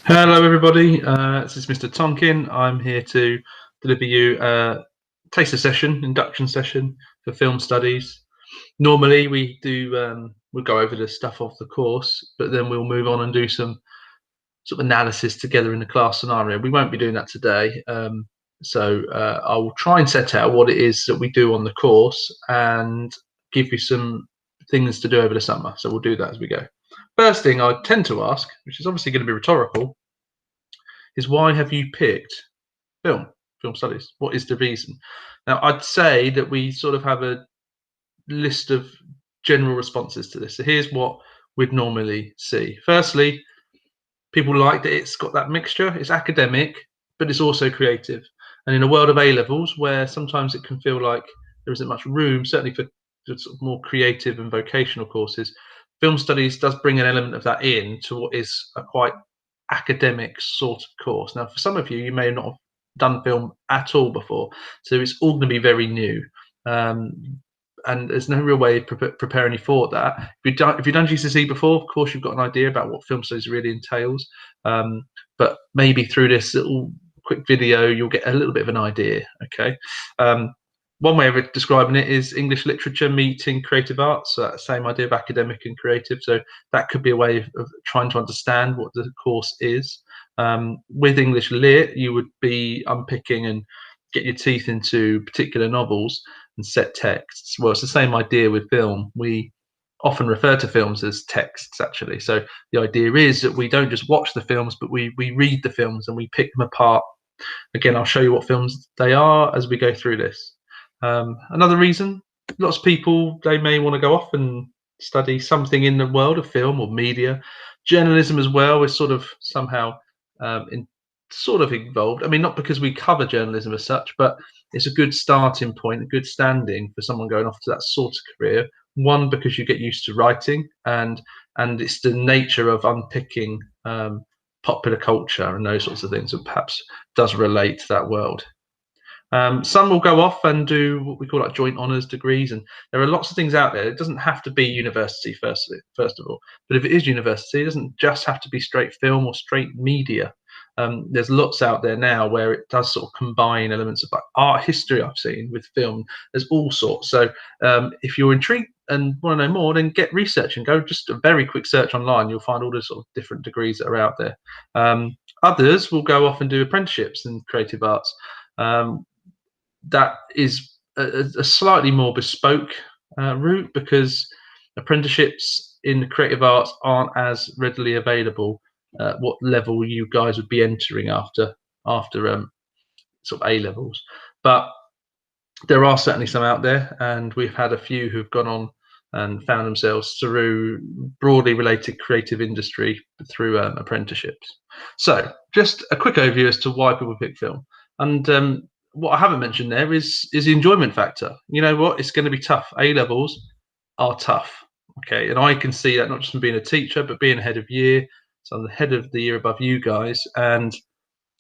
Hello, everybody. This is Mr. Tonkin. I'm here to deliver you a taster session, induction session for film studies. Normally, we'll go over the stuff of the course, but then we'll move on and do some sort of analysis together in the class scenario. We won't be doing that today, so I will try and set out what it is that we do on the course and give you some things to do over the summer. So we'll do that as we go. First thing I tend to ask, which is obviously going to be rhetorical, is why have you picked film studies? What is the reason? Now, I'd say that we sort of have a list of general responses to this. So here's what we'd normally see. Firstly, people like that it's got that mixture. It's academic, but it's also creative. And in a world of A levels, where sometimes it can feel like there isn't much room, certainly for sort of more creative and vocational courses, film studies does bring an element of that in to what is a quite academic sort of course. Now, for some of you, you may not have done film at all before, so it's all going to be very new. And there's no real way of preparing you for that. If you've done GCSE before, of course, you've got an idea about what film studies really entails. But maybe through this little quick video, you'll get a little bit of an idea. Okay. One way of describing it is English literature meeting creative arts. So that same idea of academic and creative. So that could be a way of trying to understand what the course is. With English Lit, you would be unpicking and get your teeth into particular novels and set texts. Well, it's the same idea with film. We often refer to films as texts, actually. So the idea is that we don't just watch the films, but we read the films and we pick them apart. Again, I'll show you what films they are as we go through this. Another reason, lots of people, they may want to go off and study something in the world of film or media. Journalism as well is sort of somehow involved. I mean, not because we cover journalism as such, but it's a good starting point, a good standing for someone going off to that sort of career. One, because you get used to writing, and it's the nature of unpicking popular culture and those sorts of things that perhaps does relate to that world. Some will go off and do what we call like joint honours degrees, and there are lots of things out there. It doesn't have to be university first of all, but if it is university, it doesn't just have to be straight film or straight media. There's lots out there now where it does sort of combine elements of like art history I've seen with film. There's all sorts. So if you're intrigued and want to know more, then get research and go just a very quick search online. You'll find all the sort of different degrees that are out there. Others will go off and do apprenticeships in creative arts. That is a slightly more bespoke route, because apprenticeships in the creative arts aren't as readily available at what level you guys would be entering after sort of A levels. But there are certainly some out there, and we've had a few who've gone on and found themselves through broadly related creative industry through apprenticeships. So just a quick overview as to why people pick film. And what I haven't mentioned there is the enjoyment factor. You know what? It's going to be tough. A levels are tough. Okay, and I can see that not just from being a teacher, but being head of year. So I'm the head of the year above you guys, and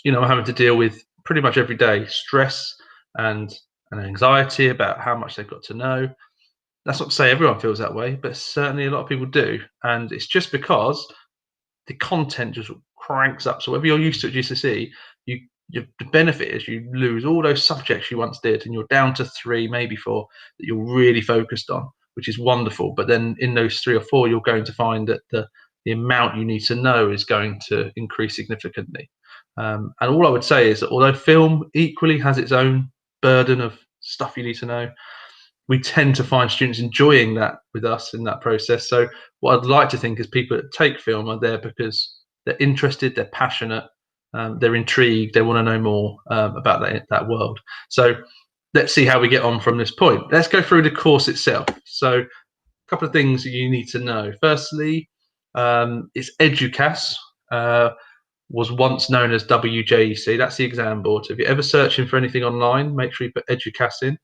I'm having to deal with pretty much every day stress and anxiety about how much they've got to know. That's not to say everyone feels that way, but certainly a lot of people do, and it's just because the content just cranks up. So whether you're used to at GCSE, the benefit is you lose all those subjects you once did, and you're down to 3, maybe 4 that you're really focused on, which is wonderful. But then in those 3 or 4, you're going to find that the amount you need to know is going to increase significantly. And all I would say is that although film equally has its own burden of stuff you need to know, we tend to find students enjoying that with us in that process. So what I'd like to think is people that take film are there because they're interested, they're passionate, they're intrigued, they want to know more about that world. So let's see how we get on from this point. Let's go through the course itself. So a couple of things you need to know. Firstly, it's EduCAS. Was once known as WJEC. That's the exam board. So if you're ever searching for anything online, make sure you put EduCAS in.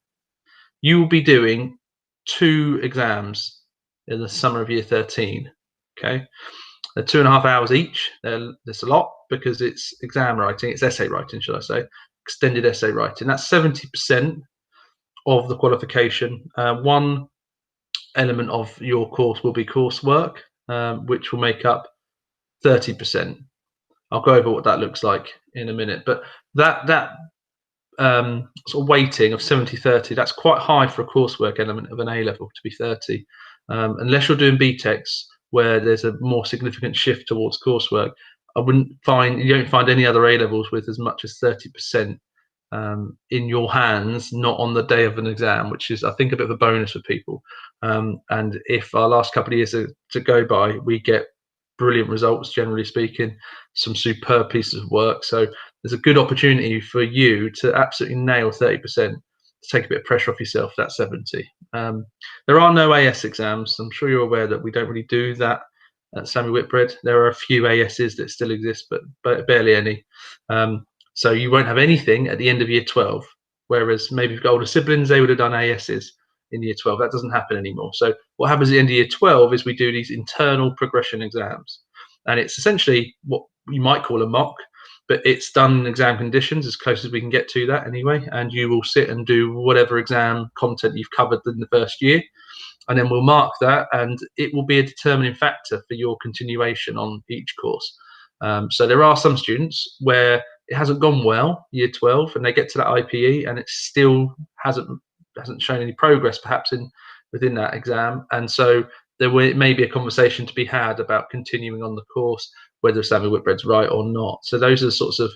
You will be doing 2 exams in the summer of year 13. Okay, they're 2.5 hours each. There's a lot because it's exam writing, it's essay writing, should I say, extended essay writing. That's 70% of the qualification. One element of your course will be coursework, which will make up 30%. I'll go over what that looks like in a minute. But that sort of weighting of 70/30, that's quite high for a coursework element of an A level to be 30. Unless you're doing BTECs where there's a more significant shift towards coursework, you don't find any other A levels with as much as 30% in your hands, not on the day of an exam, which is, I think, a bit of a bonus for people. And if our last couple of years to go by, we get brilliant results, generally speaking, some superb pieces of work. So there's a good opportunity for you to absolutely nail 30%, to take a bit of pressure off yourself, that's 70. There are no AS exams. I'm sure you're aware that we don't really do that at Samuel Whitbread. There are a few ASs that still exist, but barely any. So you won't have anything at the end of year 12, whereas maybe if you've got older siblings, they would have done ASs in year 12. That doesn't happen anymore. So what happens at the end of year 12 is we do these internal progression exams. And it's essentially what you might call a mock, but it's done in exam conditions, as close as we can get to that anyway. And you will sit and do whatever exam content you've covered in the first year. And then we'll mark that, and it will be a determining factor for your continuation on each course. So there are some students where it hasn't gone well, year 12, and they get to that IPE and it still hasn't shown any progress perhaps within that exam. And so there may be a conversation to be had about continuing on the course, whether Samuel Whitbread's right or not. So those are the sorts of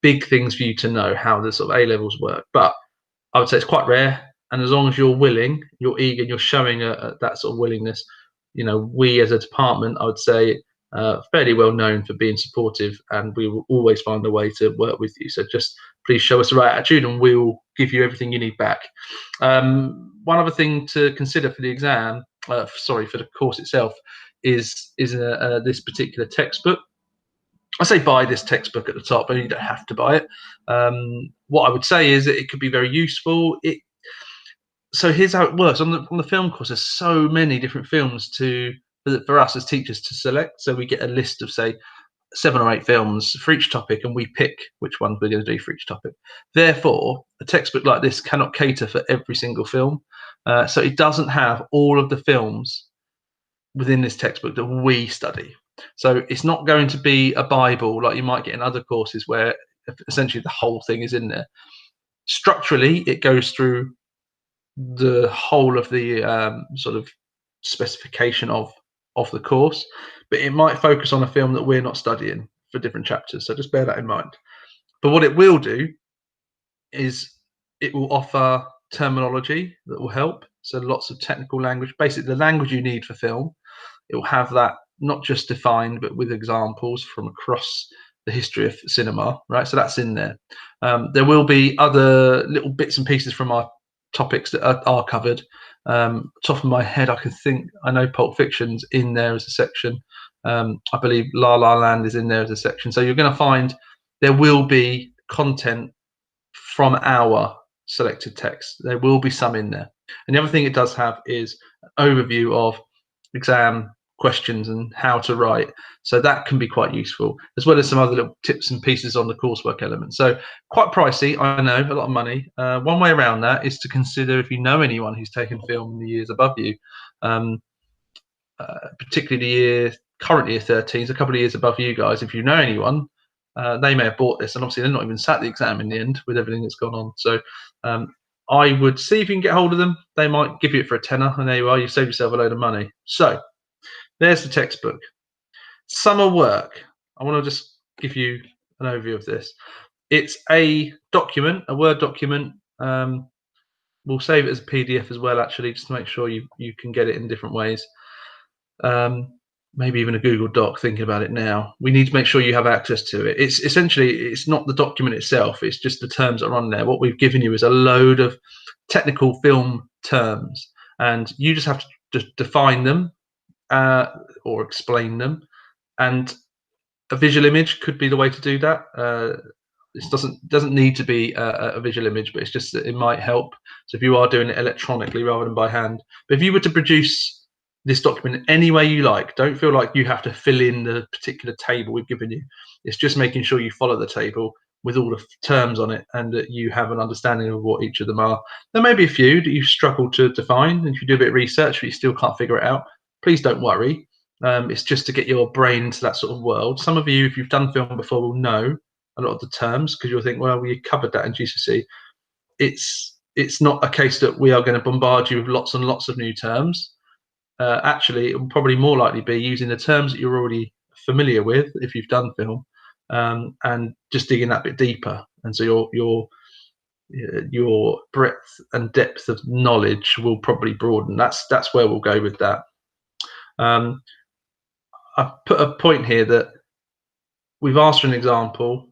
big things for you to know, how the sort of A levels work. But I would say it's quite rare. And as long as you're willing, you're eager, you're showing that sort of willingness, we as a department, I would say, fairly well known for being supportive, and we will always find a way to work with you. So just please show us the right attitude and we'll give you everything you need back. One other thing to consider for the exam, for the course itself, is this particular textbook. I say buy this textbook at the top, and you don't have to buy it. What I would say is that it could be very useful. So here's how it works on the film course. There's so many different films for us as teachers to select. So we get a list of, say, 7 or 8 films for each topic, and we pick which ones we're going to do for each topic. Therefore, a textbook like this cannot cater for every single film. So it doesn't have all of the films within this textbook that we study. So it's not going to be a Bible like you might get in other courses where essentially the whole thing is in there. Structurally, it goes through the whole of the sort of specification of the course, but it might focus on a film that we're not studying for different chapters. So just bear that in mind. But what it will do is it will offer terminology that will help. So lots of technical language, basically the language you need for film. It will have that not just defined, but with examples from across the history of cinema, right? So that's in there. There will be other little bits and pieces from our topics that are covered. Top of my head, I know Pulp Fiction's in there as a section. I believe La La Land is in there as a section. So you're going to find there will be content from our selected text. There will be some in there. And the other thing it does have is an overview of exam questions and how to write. So that can be quite useful, as well as some other little tips and pieces on the coursework element. So quite pricey, I know, a lot of money. One way around that is to consider, if you know anyone who's taken film in the years above you, particularly current year 13s, a couple of years above you guys, if you know anyone, they may have bought this, and obviously they're not even sat the exam in the end with everything that's gone on. So I would see if you can get hold of them. They might give you it for a tenner, and there you are, you've saved yourself a load of money. So there's the textbook. Summer work. I want to just give you an overview of this. It's a document, a Word document. We'll save it as a PDF as well, actually, just to make sure you can get it in different ways. Maybe even a Google Doc, thinking about it now. We need to make sure you have access to it. It's essentially, it's not the document itself, it's just the terms that are on there. What we've given you is a load of technical film terms, and you just have to just define them or explain them. And a visual image could be the way to do that. This doesn't need to be a visual image, but it's just that it might help. So if you are doing it electronically rather than by hand, but if you were to produce this document any way you like, don't feel like you have to fill in the particular table we've given you. It's just making sure you follow the table with all the terms on it, and that you have an understanding of what each of them are. There may be a few that you struggle to define, and if you do a bit of research but you still can't figure it out, please don't worry. It's just to get your brain into that sort of world. Some of you, if you've done film before, will know a lot of the terms because you'll think, well, we covered that in GCSE. It's not a case that we are going to bombard you with lots and lots of new terms. Actually, it will probably more likely be using the terms that you're already familiar with if you've done film, and just digging that bit deeper. And so your breadth and depth of knowledge will probably broaden. That's where we'll go with that. I've put a point here that we've asked for an example.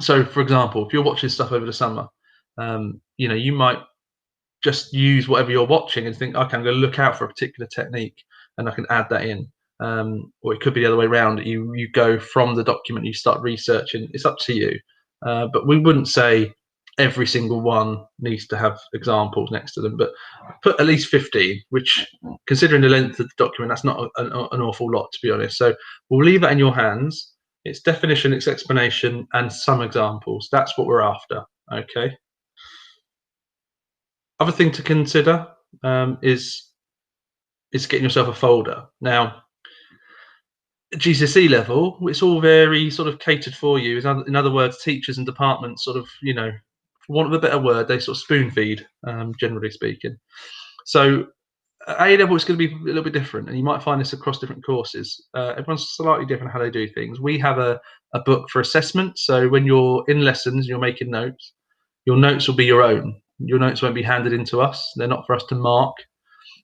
So, for example, if you're watching stuff over the summer, you might just use whatever you're watching and think, okay, I'm going to look out for a particular technique and I can add that in. Or it could be the other way around. You go from the document, you start researching. It's up to you. But we wouldn't say every single one needs to have examples next to them, but put at least 15, which, considering the length of the document, that's not an awful lot, to be honest. So we'll leave that in your hands. It's definition, it's explanation, and some examples. That's what we're after. Okay. Other thing to consider is getting yourself a folder. Now, GCSE level, it's all very sort of catered for you. In other words, teachers and departments sort of, for want of a better word, they sort of spoon feed, generally speaking. So A level is going to be a little bit different, and you might find this across different courses. Everyone's slightly different how they do things. We have a book for assessment. So when you're in lessons, you're making notes, your notes will be your own. Your notes won't be handed in to us. They're not for us to mark.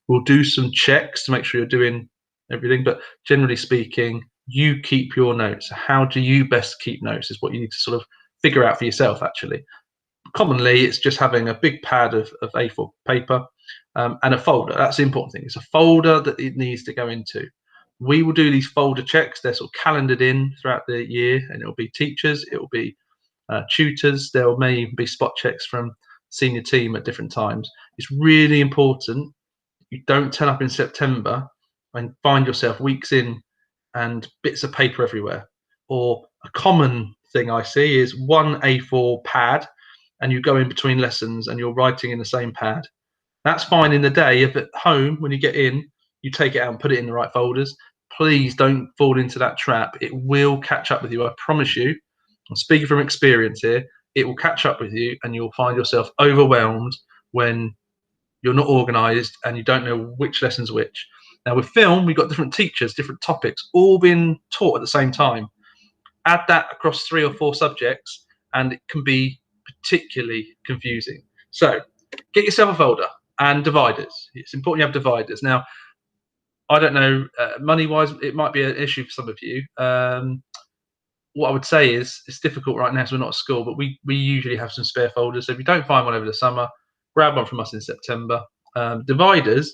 We'll do some checks to make sure you're doing everything, but generally speaking, you keep your notes. How do you best keep notes is what you need to sort of figure out for yourself, actually. Commonly, it's just having a big pad of A4 paper and a folder. That's the important thing. It's a folder that it needs to go into. We will do these folder checks. They're sort of calendared in throughout the year, and it'll be teachers, it will be tutors. There may be spot checks from senior team at different times. It's really important you don't turn up in September and find yourself weeks in and bits of paper everywhere. Or a common thing I see is one A4 pad and you go in between lessons and you're writing in the same pad. That's fine in the day. If at home, when you get in, you take it out and put it in the right folders, please don't fall into that trap. It will catch up with you. I promise you. I'm speaking from experience here. It will catch up with you and you'll find yourself overwhelmed when you're not organized and you don't know which lesson's which. Now with film, we've got different teachers, different topics, all being taught at the same time. Add that across 3 or 4 subjects and it can be particularly confusing. So get yourself a folder and dividers. It's important you have dividers. Now, I don't know, money-wise, it might be an issue for some of you. What I would say is it's difficult right now, so we're not at school, but we usually have some spare folders. So if you don't find one over the summer, grab one from us in September. Dividers,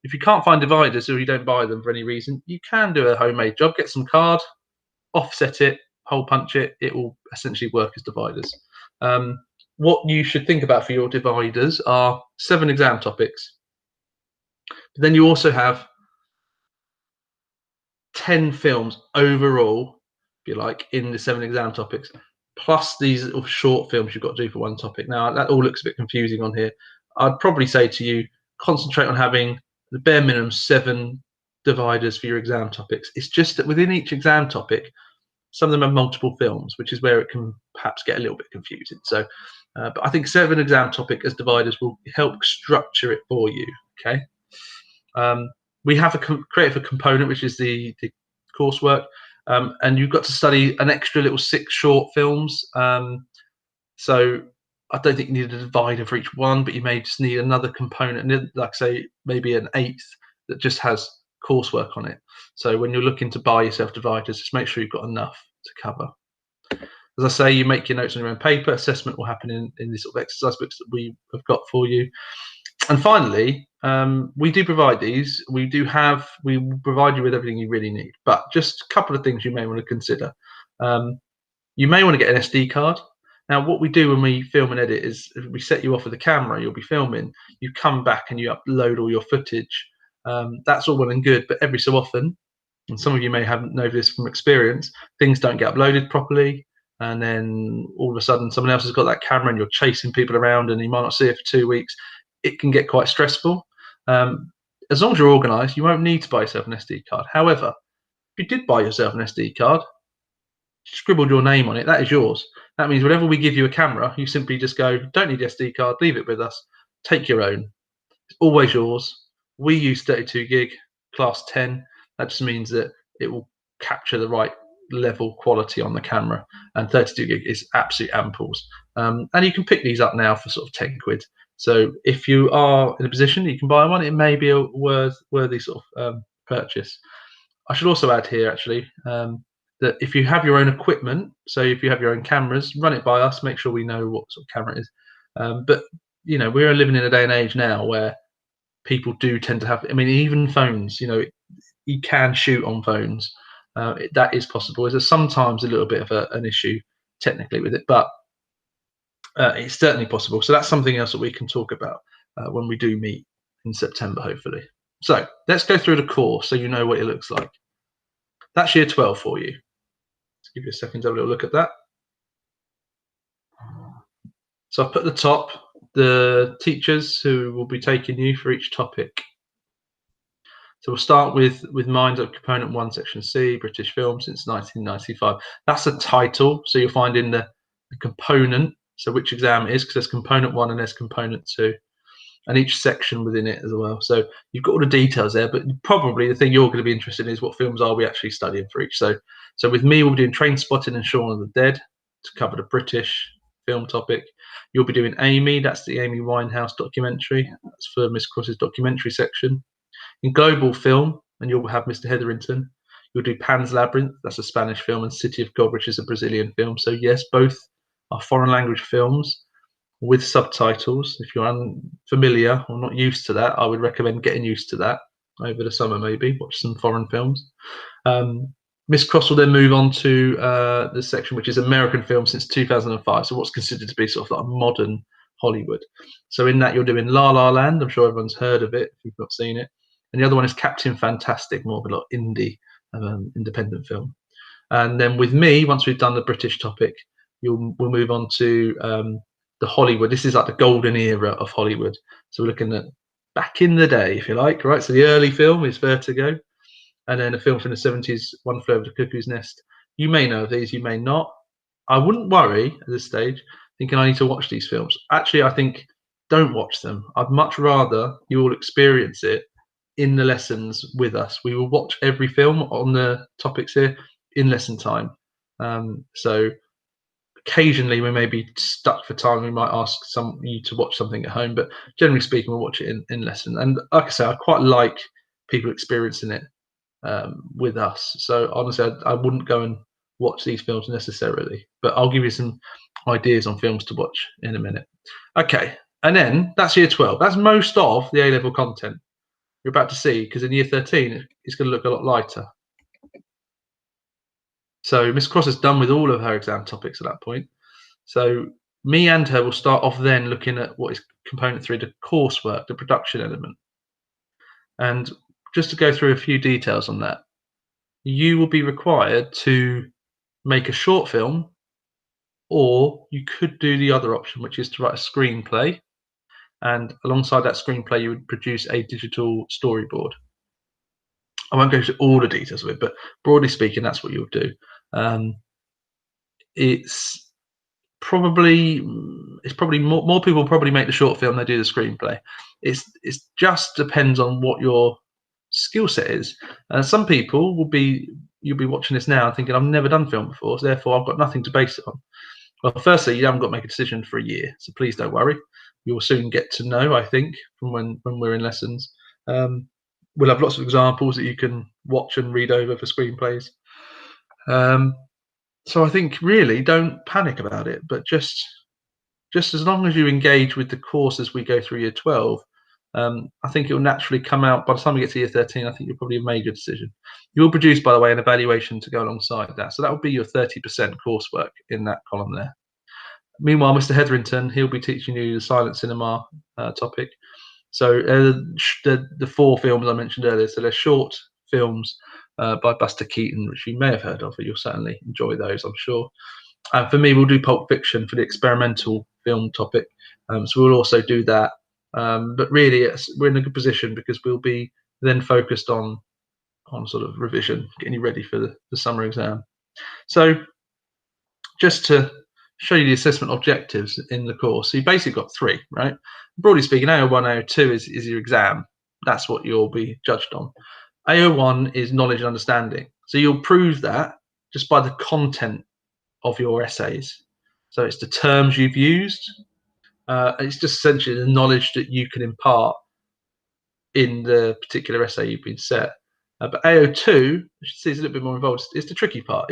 if you can't find dividers or you don't buy them for any reason, you can do a homemade job. Get some card, offset it, hole punch it. It will essentially work as dividers. What you should think about for your dividers are 7 exam topics. But then you also have 10 films overall, if you like, in the 7 exam topics, plus these little short films you've got to do for one topic. Now, that all looks a bit confusing on here. I'd probably say to you, concentrate on having the bare minimum 7 dividers for your exam topics. It's just that within each exam topic, some of them have multiple films, which is where it can perhaps get a little bit confusing. So, but I think 7 exam topic as dividers will help structure it for you. Okay. We have created a component, which is the coursework, and you've got to study an extra little 6 short films. So I don't think you need a divider for each one, but you may just need another component, and like I say, maybe an 8th that just has coursework on it. So when you're looking to buy yourself dividers, just make sure you've got enough to cover. As I say, you make your notes on your own paper. Assessment will happen in these sort of exercise books that we have got for you. And finally, we do provide these. We provide you with everything you really need. But just a couple of things you may want to consider. You may want to get an SD card. Now, what we do when we film and edit is we set you off with a camera. You'll be filming. You come back and you upload all your footage. That's all well and good, but every so often, and some of you may know this from experience, things don't get uploaded properly. And then all of a sudden, someone else has got that camera and you're chasing people around and you might not see it for 2 weeks. It can get quite stressful. as long as you're organised, you won't need to buy yourself an SD card. However, if you did buy yourself an SD card, scribbled your name on it, that is yours. That means whenever we give you a camera, you simply just go, don't need the SD card, leave it with us, take your own. It's always yours. We use 32 gig, class 10. That just means that it will capture the right level quality on the camera, and 32 gig is absolute amples. And you can pick these up now for sort of 10 quid. So if you are in a position you can buy one, it may be a worthy sort of purchase. I should also add here actually that if you have your own equipment, so if you have your own cameras, run it by us, make sure we know what sort of camera it is. But you know, we're living in a day and age now where people do tend to have, I mean, even phones, you know, you can shoot on phones. That is possible. There's sometimes a little bit of an issue technically with it, but it's certainly possible. So that's something else that we can talk about when we do meet in September, hopefully. So let's go through the course so you know what it looks like. That's year 12 for you. Let's give you a second to have a little look at that. So I've put at the top the teachers who will be taking you for each topic. So we'll start with Mind at Component 1, Section C, British Film since 1995. That's a title, so you'll find in the component, so which exam it is, because there's Component 1 and there's Component 2, and each section within it as well. So you've got all the details there, but probably the thing you're going to be interested in is what films are we actually studying for each. So with me, we'll be doing Train Spotting and Shaun of the Dead to cover the British film topic. You'll be doing Amy, that's the Amy Winehouse documentary. That's for Miss Cross's documentary section. In global film, and you'll have Mr. Hetherington, you'll do Pan's Labyrinth, that's a Spanish film, and City of God, which is a Brazilian film. So yes, both are foreign language films with subtitles. If you're unfamiliar or not used to that, I would recommend getting used to that over the summer, maybe watch some foreign films. Miss Cross will then move on to the section which is American film since 2005, so what's considered to be sort of like modern Hollywood. So in that you're doing La La Land, I'm sure everyone's heard of it if you've not seen it, and the other one is Captain Fantastic, more of a lot indie independent film. And then with me, once we've done the British topic, we'll move on to the Hollywood. This is like the golden era of Hollywood. So we're looking at back in the day, if you like, right? So the early film is Vertigo, and then a film from the 70s, One Flew Over the Cuckoo's Nest. You may know of these, you may not. I wouldn't worry at this stage thinking I need to watch these films. Actually, I think don't watch them. I'd much rather you all experience it in the lessons with us. We will watch every film on the topics here in lesson time. So occasionally we may be stuck for time. We might ask you to watch something at home, but generally speaking, we'll watch it in lesson. And like I say, I quite like people experiencing it with us. So honestly, I wouldn't go and watch these films necessarily, but I'll give you some ideas on films to watch in a minute. Okay, and then that's year 12. That's most of the A-level content you're about to see, because in year 13 it's going to look a lot lighter. So Miss Cross is done with all of her exam topics at that point. So me and her will start off then looking at what is component 3, the coursework, the production element. And just to go through a few details on that, you will be required to make a short film, or you could do the other option, which is to write a screenplay. And alongside that screenplay, you would produce a digital storyboard. I won't go into all the details of it, but broadly speaking, that's what you'll do. It's probably more people probably make the short film than they do the screenplay. It's just depends on what your skill set is. Some people you'll be watching this now and thinking, I've never done film before, so therefore I've got nothing to base it on. Well, firstly, you haven't got to make a decision for a year, so please don't worry. You'll soon get to know, I think, from when we're in lessons. We'll have lots of examples that you can watch and read over for screenplays. So I think really don't panic about it, but just as long as you engage with the course as we go through year 12, I think it will naturally come out. By the time we get to year 13, I think you'll probably have made your decision. You will produce, by the way, an evaluation to go alongside that. So that will be your 30% coursework in that column there. Meanwhile, Mr. Hetherington, he'll be teaching you the silent cinema topic. So the 4 films I mentioned earlier, so they're short films by Buster Keaton, which you may have heard of, but you'll certainly enjoy those, I'm sure. And for me, we'll do Pulp Fiction for the experimental film topic. So we'll also do that. But really, we're in a good position because we'll be then focused on sort of revision, getting you ready for the summer exam. So just to show you the assessment objectives in the course, so you basically got 3, right? Broadly speaking, AO1, AO2 is your exam. That's what you'll be judged on. AO1 is knowledge and understanding. So you'll prove that just by the content of your essays. So it's the terms you've used. It's just essentially the knowledge that you can impart in the particular essay you've been set. But AO2, you should see, is a little bit more involved. It's the tricky part.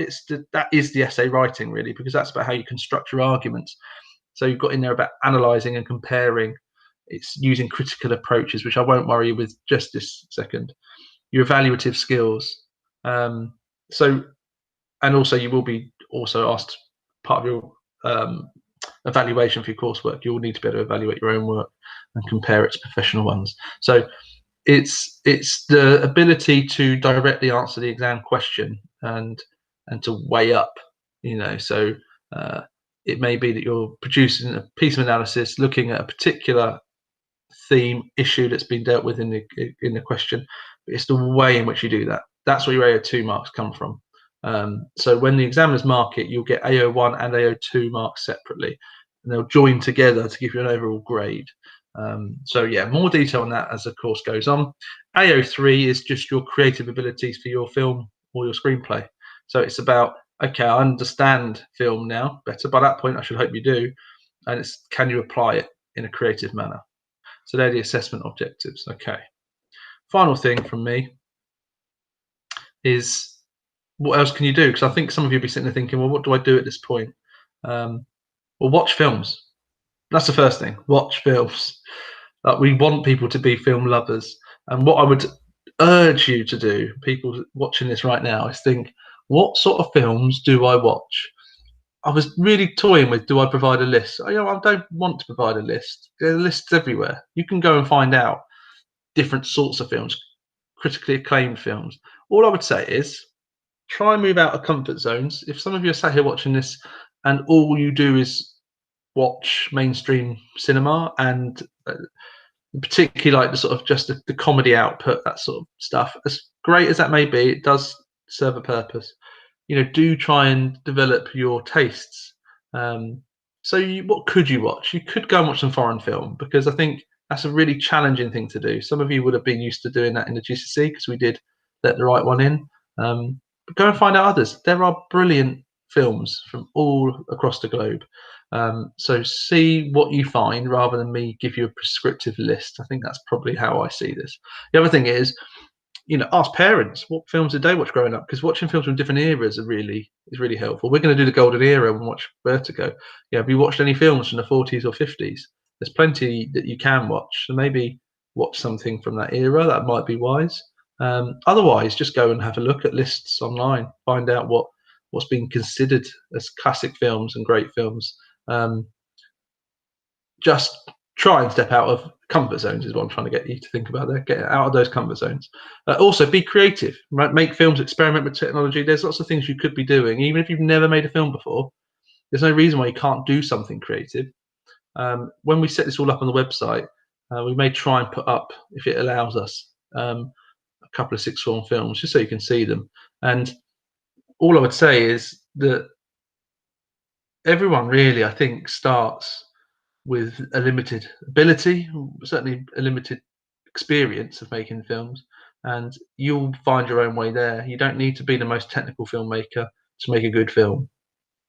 That is the essay writing, really, because that's about how you construct your arguments. So you've got in there about analysing and comparing. It's using critical approaches, which I won't worry you with just this second. Your evaluative skills. So, and also you will be also asked, part of your evaluation for your coursework, you'll need to be able to evaluate your own work and compare it to professional ones. So it's the ability to directly answer the exam question and to weigh up, so it may be that you're producing a piece of analysis looking at a particular theme issue that's been dealt with in the question, but it's the way in which you do that. That's where your AO2 marks come from. So when the examiners mark it, you'll get AO1 and AO2 marks separately, and they'll join together to give you an overall grade. So yeah, more detail on that as the course goes on. AO3 is just your creative abilities for your film or your screenplay. So it's about, okay, I understand film now better. By that point, I should hope you do. And it's, can you apply it in a creative manner? So they're the assessment objectives. Okay. Final thing from me is, what else can you do? Because I think some of you will be sitting there thinking, well, what do I do at this point? Well, watch films. That's the first thing. Watch films. We want people to be film lovers. And what I would urge you to do, people watching this right now, is think, what sort of films do I watch? I was really toying with, do I provide a list? I don't want to provide a list. There are lists everywhere. You can go and find out different sorts of films, critically acclaimed films. All I would say is, try and move out of comfort zones. If some of you are sat here watching this and all you do is watch mainstream cinema and particularly like the sort of just the comedy output, that sort of stuff, as great as that may be, it does serve a purpose. Do try and develop your tastes. So what could you watch? You could go and watch some foreign film, because I think that's a really challenging thing to do. Some of you would have been used to doing that in the GCSE because we did let the right one in. But go and find out others. There are brilliant films from all across the globe. So see what you find rather than me give you a prescriptive list. I think that's probably how I see this. The other thing is, ask parents what films did they watch growing up, because watching films from different eras is really helpful. We're going to do the golden era and watch Vertigo. Have you watched any films from the 40s or 50s? There's plenty that you can watch, so maybe watch something from that era. That might be wise. Otherwise, just go and have a look at lists online, find out what's being considered as classic films and great films. Just try and step out of comfort zones is what I'm trying to get you to think about there. Get out of those comfort zones. Also, be creative. Right? Make films, experiment with technology. There's lots of things you could be doing. Even if you've never made a film before, there's no reason why you can't do something creative. When we set this all up on the website, we may try and put up, if it allows us, a couple of sixth form films, just so you can see them. And all I would say is that everyone really, I think, starts with a limited ability, certainly a limited experience of making films, and you'll find your own way there. You don't need to be the most technical filmmaker to make a good film.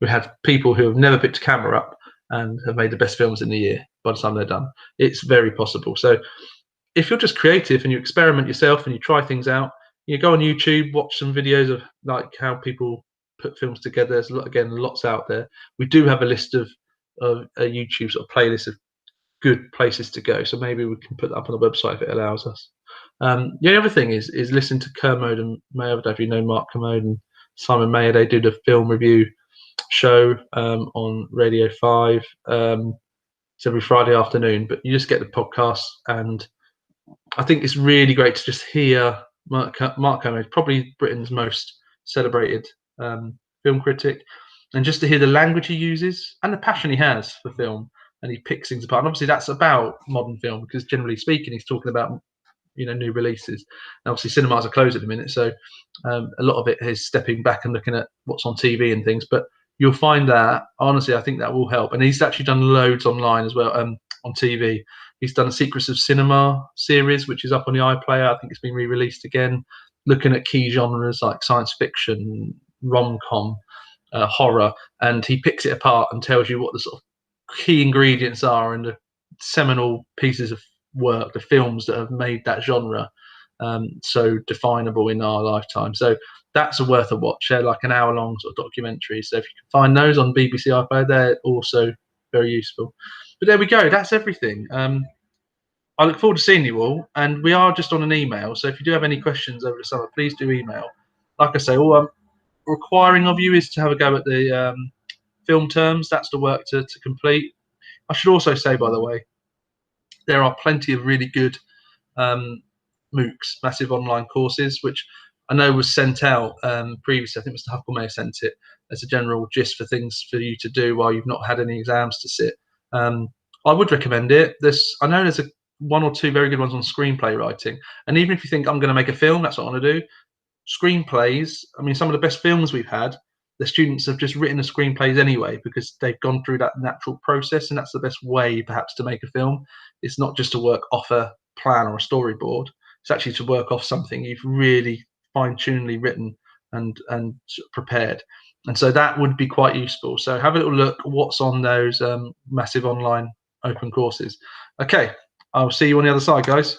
We have people who have never picked a camera up and have made the best films in the year by the time they're done. It's very possible. So if you're just creative and you experiment yourself and you try things out, you go on YouTube, watch some videos of like how people put films together. There's lots out there. We do have a list of a YouTube sort of playlist of good places to go. So maybe we can put that up on the website if it allows us. The other thing is listen to Kermode and Mayer. If you know Mark Kermode and Simon Mayer, they do the film review show on Radio 5. It's every Friday afternoon, but you just get the podcast, and I think it's really great to just hear Mark Kermode, probably Britain's most celebrated film critic, and just to hear the language he uses and the passion he has for film, and he picks things apart. And obviously that's about modern film, because generally speaking, he's talking about new releases. And obviously cinemas are closed at the minute, so a lot of it is stepping back and looking at what's on TV and things. But you'll find that, honestly, I think that will help. And he's actually done loads online as well, on TV. He's done a Secrets of Cinema series, which is up on the iPlayer. I think it's been re-released again, looking at key genres like science fiction, rom-com, horror, and he picks it apart and tells you what the sort of key ingredients are and the seminal pieces of work, the films that have made that genre so definable in our lifetime. So that's worth a watch. They're like an hour-long sort of documentary. So if you can find those on BBC iPlayer, they're also very useful. But there we go. That's everything. I look forward to seeing you all, and we are just on an email. So if you do have any questions over the summer, please do email. Like I say, all I'm requiring of you is to have a go at the film terms. That's the work to complete. I should also say, by the way, there are plenty of really good MOOCs, massive online courses, which I know was sent out previously. I think Mr. Huckle may have sent it as a general gist for things for you to do while you've not had any exams to sit. I would recommend it. I know there's one or two very good ones on screenplay writing. And even if you think I'm going to make a film, that's what I want to do. Screenplays, I mean, some of the best films we've had, the students have just written the screenplays anyway because they've gone through that natural process, and that's the best way perhaps to make a film. It's not just to work off a plan or a storyboard. It's actually to work off something you've really fine-tunedly written and prepared. And so that would be quite useful. So have a little look at what's on those massive online open courses. Okay, I'll see you on the other side, guys.